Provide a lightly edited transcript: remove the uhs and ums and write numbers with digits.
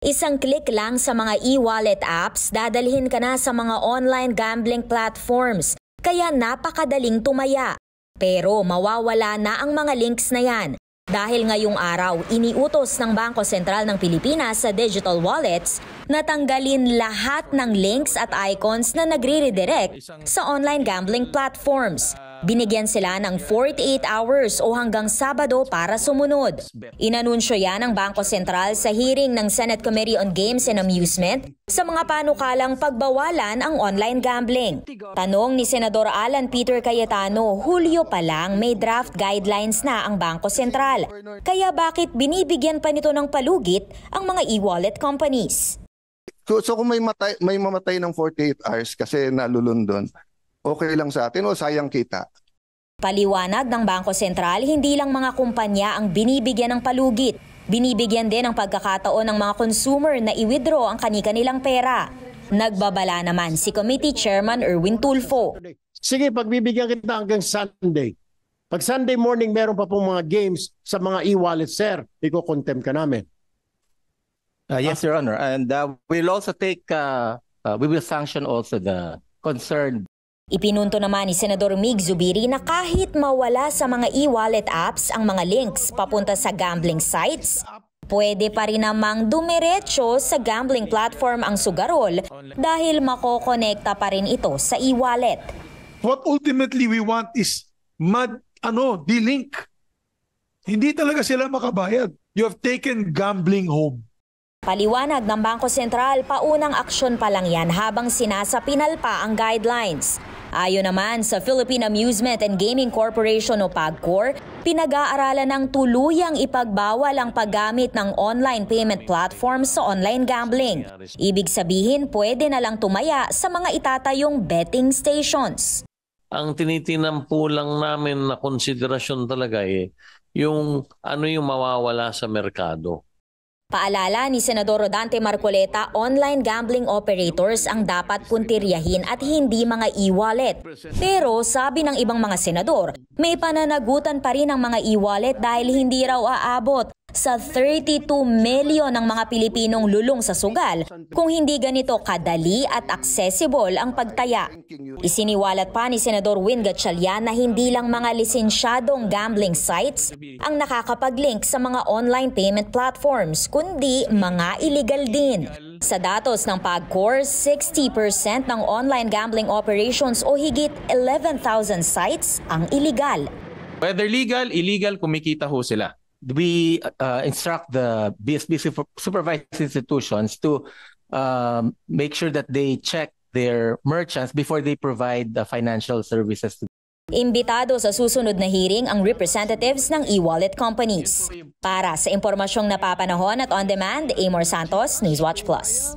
Isang click lang sa mga e-wallet apps, dadalhin ka na sa mga online gambling platforms. Kaya napakadaling tumaya. Pero mawawala na ang mga links na yan. Dahil ngayong araw, iniutos ng Bangko Sentral ng Pilipinas sa digital wallets na tanggalin lahat ng links at icons na nagre-redirect sa online gambling platforms. Binigyan sila ng 48 hours o hanggang Sabado para sumunod. Inanunsyo yan ng Bangko Sentral sa hearing ng Senate Committee on Games and Amusement sa mga panukalang pagbawalan ang online gambling. Tanong ni Senador Alan Peter Cayetano, Hulyo pa lang may draft guidelines na ang Bangko Sentral. Kaya bakit binibigyan pa nito ng palugit ang mga e-wallet companies? So kung may mamatay ng 48 hours kasi nalulundon, okay lang sa atin o sayang kita? Paliwanag ng Bangko Sentral, hindi lang mga kumpanya ang binibigyan ng palugit. Binibigyan din ng pagkakataon ng mga consumer na i-withdraw ang kani-kanilang pera. Nagbabala naman si Committee Chairman Erwin Tulfo. Sige, pagbibigyan kita hanggang Sunday. Pag Sunday morning meron pa pong mga games sa mga e-wallet, sir, iko-contempt ka namin. Yes, Your Honor. And we'll also take, we will sanction also the concerned. Ipinunto naman ni Senador Mig Zubiri na kahit mawala sa mga e-wallet apps ang mga links papunta sa gambling sites, pwede pa rin namang dumiretso sa gambling platform ang sugarol dahil makokonekta pa rin ito sa e-wallet. What ultimately we want is de-link. Hindi talaga sila makabayad. You have taken gambling home. Paliwanag ng Bangko Sentral, paunang aksyon pa lang yan habang sinasapinal pa ang guidelines. Ayon naman sa Philippine Amusement and Gaming Corporation o PAGCOR, pinag-aaralan ng tuluyang ipagbawal ang paggamit ng online payment platforms sa online gambling. Ibig sabihin, pwede na lang tumaya sa mga itatayong betting stations. Ang tinitinan po lang namin na konsiderasyon talaga yung yung mawawala sa merkado. Paalala ni Senador Rodante Marcoleta, online gambling operators ang dapat puntiryahin at hindi mga e-wallet. Pero sabi ng ibang mga senador, may pananagutan pa rin ang mga e-wallet dahil hindi raw aabot sa 32 milyon ng mga Pilipinong lulong sa sugal kung hindi ganito kadali at accessible ang pagtaya. Isiniwalat pa ni Senador Win Gatchalian na hindi lang mga lisensyadong gambling sites ang nakakapag-link sa mga online payment platforms, kundi mga illegal din. Sa datos ng PAGCOR, 60% ng online gambling operations o higit 11,000 sites ang illegal. Whether legal, illegal, kumikita ho sila. We instruct the BSP supervised institutions to make sure that they check their merchants before they provide the financial services. Imbitado sa susunod na hearing ang representatives ng e-wallet companies. Para sa impormasyong napapanahon at on-demand, Amor Santos, Newswatch Plus.